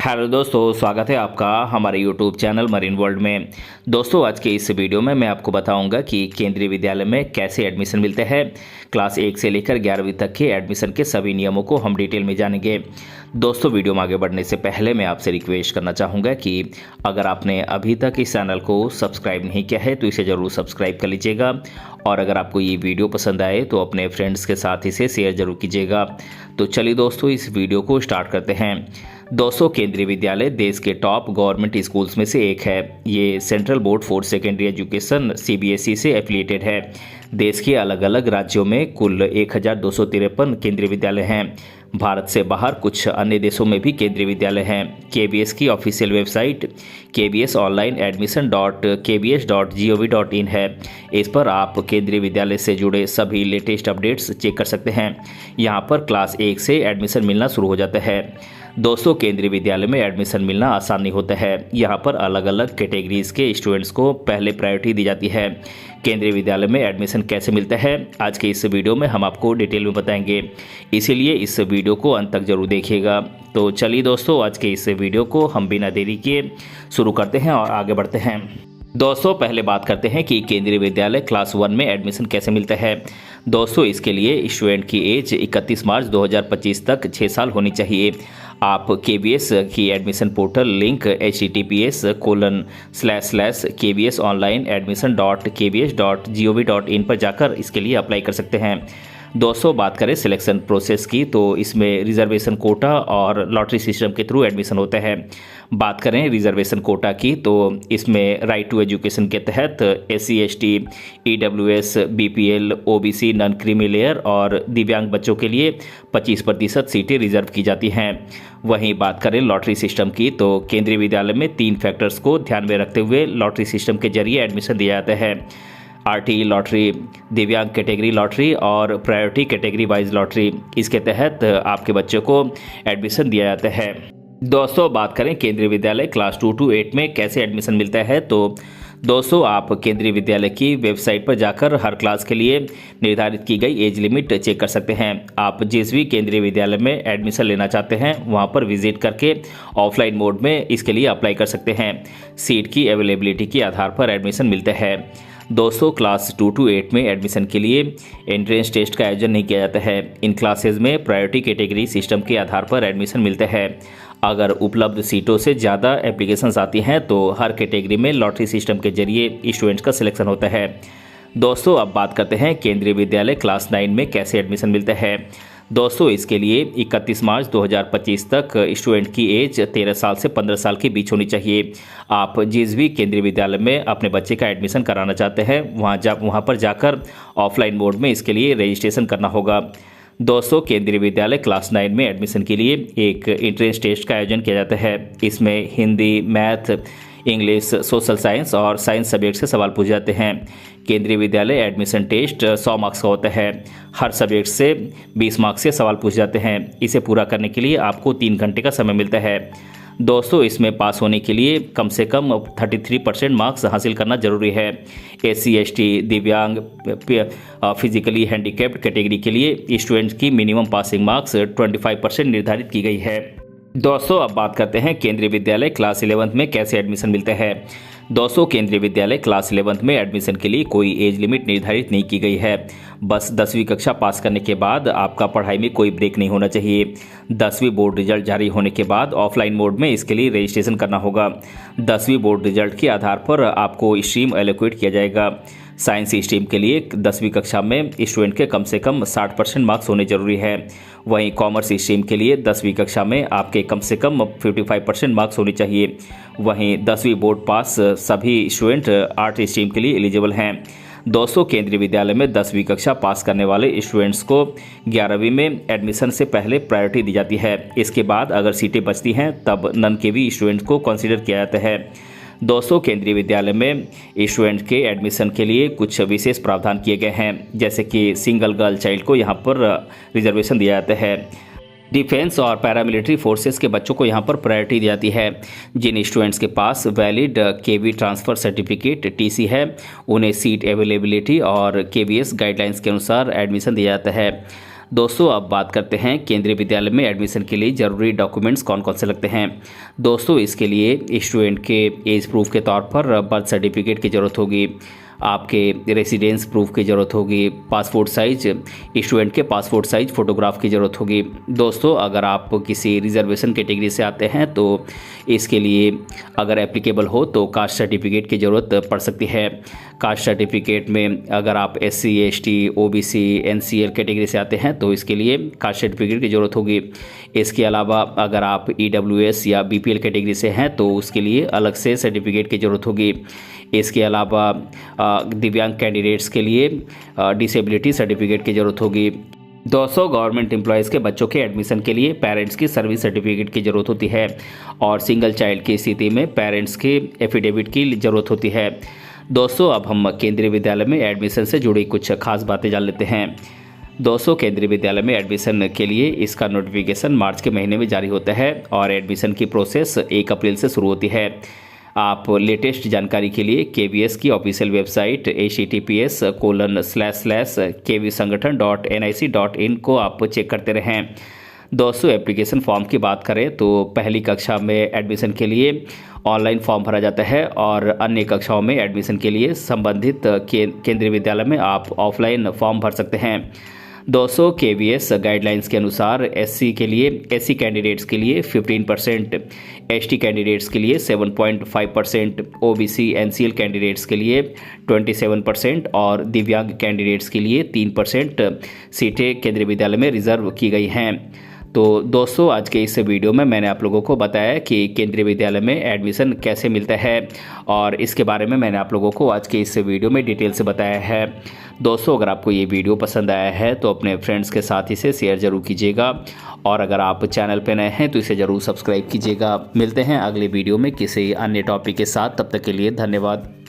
Hello दोस्तों, स्वागत है आपका हमारे यूट्यूब चैनल मरीन वर्ल्ड में। दोस्तों, आज के इस वीडियो में मैं आपको बताऊंगा कि केंद्रीय विद्यालय में कैसे एडमिशन मिलते हैं। क्लास 1 से लेकर 11वीं तक के एडमिशन के सभी नियमों को हम डिटेल में जानेंगे। दोस्तों, वीडियो में आगे बढ़ने से पहले मैं आपसे रिक्वेस्ट करना चाहूँगा कि अगर आपने अभी तक इस चैनल को सब्सक्राइब नहीं किया है तो इसे ज़रूर सब्सक्राइब कर लीजिएगा, और अगर आपको ये वीडियो पसंद आए तो अपने फ्रेंड्स के साथ इसे शेयर जरूर कीजिएगा। तो चलिए दोस्तों, इस वीडियो को स्टार्ट करते हैं। दोस्तों, केंद्रीय विद्यालय देश के टॉप गवर्नमेंट स्कूल्स में से एक है। ये central board for secondary education CBSE से एफिलिएटेड है। देश के अलग अलग राज्यों में कुल 1253 केंद्रीय विद्यालय हैं। भारत से बाहर कुछ अन्य देशों में भी केंद्रीय विद्यालय हैं। KBS की ऑफिशियल वेबसाइट kbsonlineadmission.kbs.gov.in है। इस पर आप केंद्रीय विद्यालय से जुड़े सभी लेटेस्ट अपडेट्स चेक कर सकते हैं। यहाँ पर क्लास 1 से एडमिशन मिलना शुरू हो जाता है। दोस्तों, केंद्रीय विद्यालय में एडमिशन मिलना आसान नहीं होता है। यहाँ पर अलग अलग कैटेगरीज के स्टूडेंट्स को पहले प्रायोरिटी दी जाती है। केंद्रीय विद्यालय में एडमिशन कैसे मिलता है, आज के इस वीडियो में हम आपको डिटेल में बताएंगे, इसीलिए इस वीडियो को अंत तक जरूर देखिएगा। तो चलिए दोस्तों, आज के इस वीडियो को हम बिना देरी किए शुरू करते हैं और आगे बढ़ते हैं। दोस्तों, पहले बात करते हैं कि केंद्रीय विद्यालय क्लास 1 में एडमिशन कैसे मिलता है। दोस्तों, इसके लिए स्टूडेंट की एज 31 मार्च 2025 तक 6 साल होनी चाहिए। आप KBS की एडमिशन पोर्टल लिंक https://kbsonlineadmission.kbs.gov.in पर जाकर इसके लिए अप्लाई कर सकते हैं। दोस्तों, बात करें सिलेक्शन प्रोसेस की तो इसमें रिजर्वेशन कोटा और लॉटरी सिस्टम के थ्रू एडमिशन होता है। बात करें रिजर्वेशन कोटा की तो इसमें राइट टू एजुकेशन के तहत SC ST EWS BPL OBC non creamy layer और दिव्यांग बच्चों के लिए 25% सीटें रिजर्व की जाती हैं। वहीं बात करें लॉटरी सिस्टम की तो केंद्रीय विद्यालय में 3 फैक्टर्स को ध्यान में रखते हुए लॉटरी सिस्टम के जरिए एडमिशन दिया जाता है। RTE लॉटरी, दिव्यांग कैटेगरी लॉटरी और प्रायोरिटी कैटेगरी वाइज लॉटरी। इसके तहत आपके बच्चों को एडमिशन दिया जाता है। दोस्तों, बात करें केंद्रीय विद्यालय क्लास 2 to 8 में कैसे एडमिशन मिलता है तो दोस्तों, आप केंद्रीय विद्यालय की वेबसाइट पर जाकर हर क्लास के लिए निर्धारित की गई एज लिमिट चेक कर सकते हैं। आप जिस भी केंद्रीय विद्यालय में एडमिशन लेना चाहते हैं वहां पर विजिट करके ऑफलाइन मोड में इसके लिए अप्लाई कर सकते हैं। सीट की अवेलेबिलिटी के आधार पर एडमिशन मिलता है। दोस्तों, क्लास 2 to 8 में एडमिशन के लिए एंट्रेंस टेस्ट का आयोजन नहीं किया जाता है। इन क्लासेज में प्रायोरिटी कैटेगरी सिस्टम के आधार पर एडमिशन मिलता है। अगर उपलब्ध सीटों से ज़्यादा एप्लीकेशंस आती हैं तो हर कैटेगरी में लॉटरी सिस्टम के जरिए स्टूडेंट्स का सिलेक्शन होता है। दोस्तों, अब बात करते हैं केंद्रीय विद्यालय क्लास 9 में कैसे एडमिशन मिलता है। दोस्तों, इसके लिए 31 मार्च 2025 तक स्टूडेंट की एज 13 साल से 15 साल के बीच होनी चाहिए। आप जिस भी केंद्रीय विद्यालय में अपने बच्चे का एडमिशन कराना चाहते हैं वहाँ पर जाकर ऑफलाइन मोड में इसके लिए रजिस्ट्रेशन करना होगा। दोस्तों, केंद्रीय विद्यालय क्लास 9 में एडमिशन के लिए एक एंट्रेंस टेस्ट का आयोजन किया जाता है। इसमें Hindi, math, English, social science और साइंस सब्जेक्ट से सवाल पूछे जाते हैं। केंद्रीय विद्यालय एडमिशन टेस्ट 100 मार्क्स का होता है। हर सब्जेक्ट से 20 मार्क्स के सवाल पूछे जाते हैं। इसे पूरा करने के लिए आपको 3 घंटे का समय मिलता है। दोस्तों, इसमें पास होने के लिए कम से कम 33% मार्क्स हासिल करना जरूरी है। SC ST दिव्यांग, फिजिकली हैंडीकैप्ड कैटेगरी के लिए स्टूडेंट्स की मिनिमम पासिंग मार्क्स 25% निर्धारित की गई है। दोस्तों, अब बात करते हैं केंद्रीय विद्यालय क्लास 11 में कैसे एडमिशन मिलता है। दोस्तों, केंद्रीय विद्यालय क्लास 11 में एडमिशन के लिए कोई एज लिमिट निर्धारित नहीं की गई है। बस 10वीं कक्षा पास करने के बाद आपका पढ़ाई में कोई ब्रेक नहीं होना चाहिए। 10वीं बोर्ड रिजल्ट जारी होने के बाद ऑफलाइन मोड में इसके लिए रजिस्ट्रेशन करना होगा। 10वीं बोर्ड रिजल्ट के आधार पर आपको स्ट्रीम एलोकेट किया जाएगा। साइंस स्ट्रीम के लिए 10वीं कक्षा में स्टूडेंट के कम से कम 60% मार्क्स होने जरूरी है। वहीं कॉमर्स स्ट्रीम के लिए 10वीं कक्षा में आपके कम से कम 55% मार्क्स होने चाहिए। वहीं 10वीं बोर्ड पास सभी स्टूडेंट आर्ट स्ट्रीम के लिए एलिजिबल हैं। दोस्तों, केंद्रीय विद्यालय में 10वीं कक्षा पास करने वाले स्टूडेंट्स को 11वीं में एडमिशन से पहले प्रायोरिटी दी जाती है। इसके बाद अगर सीटें बचती हैं तब नन के भी स्टूडेंट्स को कंसीडर किया जाता है। दोस्तों, केंद्रीय विद्यालय में स्टूडेंट के एडमिशन के लिए कुछ विशेष प्रावधान किए गए हैं, जैसे कि सिंगल गर्ल चाइल्ड को यहाँ पर रिजर्वेशन दिया जाता है। डिफेंस और पैरामिलिट्री फोर्सेस के बच्चों को यहाँ पर प्रायोरिटी दी जाती है। जिन स्टूडेंट्स के पास valid KV transfer certificate TC है उन्हें सीट अवेलेबिलिटी और KVS गाइडलाइंस के अनुसार एडमिशन दिया जाता है। दोस्तों अब बात करते हैं केंद्रीय विद्यालय में एडमिशन के लिए ज़रूरी डॉक्यूमेंट्स कौन कौन से लगते हैं। दोस्तों इसके लिए स्टूडेंट के एज प्रूफ के तौर पर बर्थ सर्टिफिकेट की ज़रूरत होगी, आपके रेसिडेंस प्रूफ की ज़रूरत होगी, पासपोर्ट साइज स्टूडेंट के पासपोर्ट साइज फ़ोटोग्राफ की ज़रूरत होगी। दोस्तों अगर आप किसी रिजर्वेशन कैटेगरी से आते हैं तो इसके लिए अगर एप्लीकेबल हो तो कास्ट सर्टिफिकेट की ज़रूरत पड़ सकती है। कास्ट सर्टिफिकेट में अगर आप SC ST OBC NCL category से आते हैं तो इसके लिए कास्ट सर्टिफिकेट की ज़रूरत होगी। इसके अलावा अगर आप EWS या BPL कैटेगरी से हैं तो उसके लिए अलग से सर्टिफिकेट की ज़रूरत होगी। इसके अलावा दिव्यांग कैंडिडेट्स के लिए डिसेबिलिटी सर्टिफिकेट की ज़रूरत होगी। दोस्तों गवर्नमेंट एम्प्लॉयज़ के बच्चों के एडमिशन के लिए पेरेंट्स की सर्विस सर्टिफिकेट की ज़रूरत होती है और सिंगल चाइल्ड की स्थिति में पेरेंट्स के एफिडेविट की ज़रूरत होती है। दोस्तों अब हम केंद्रीय विद्यालय में एडमिशन से जुड़ी कुछ खास बातें जान लेते हैं। दोस्तों केंद्रीय विद्यालय में एडमिशन के लिए इसका नोटिफिकेशन मार्च के महीने में जारी होता है और एडमिशन की प्रोसेस 1 अप्रैल से शुरू होती है। आप लेटेस्ट जानकारी के लिए KVS की ऑफिशियल वेबसाइट https://kvsangatan.nic.in को आप चेक करते रहें। दोस्तों एप्लीकेशन फॉर्म की बात करें तो पहली कक्षा में एडमिशन के लिए ऑनलाइन फॉर्म भरा जाता है और अन्य कक्षाओं में एडमिशन के लिए संबंधित केंद्रीय विद्यालय में आप ऑफलाइन फॉर्म भर सकते हैं। दोस्तों KVS गाइडलाइंस के अनुसार SC कैंडिडेट्स के लिए 15%, ST कैंडिडेट्स के लिए 7.5%, OBC NCL कैंडिडेट्स के लिए 27% और दिव्यांग कैंडिडेट्स के लिए 3% सीटें केंद्रीय विद्यालय में रिजर्व की गई हैं। तो दोस्तों आज के इस वीडियो में मैंने आप लोगों को बताया कि केंद्रीय विद्यालय में एडमिशन कैसे मिलता है और इसके बारे में मैंने आप लोगों को आज के इस वीडियो में डिटेल से बताया है। दोस्तों अगर आपको ये वीडियो पसंद आया है तो अपने फ्रेंड्स के साथ इसे शेयर ज़रूर कीजिएगा और अगर आप चैनल पर नए हैं तो इसे ज़रूर सब्सक्राइब कीजिएगा। मिलते हैं अगले वीडियो में किसी अन्य टॉपिक के साथ, तब तक के लिए धन्यवाद।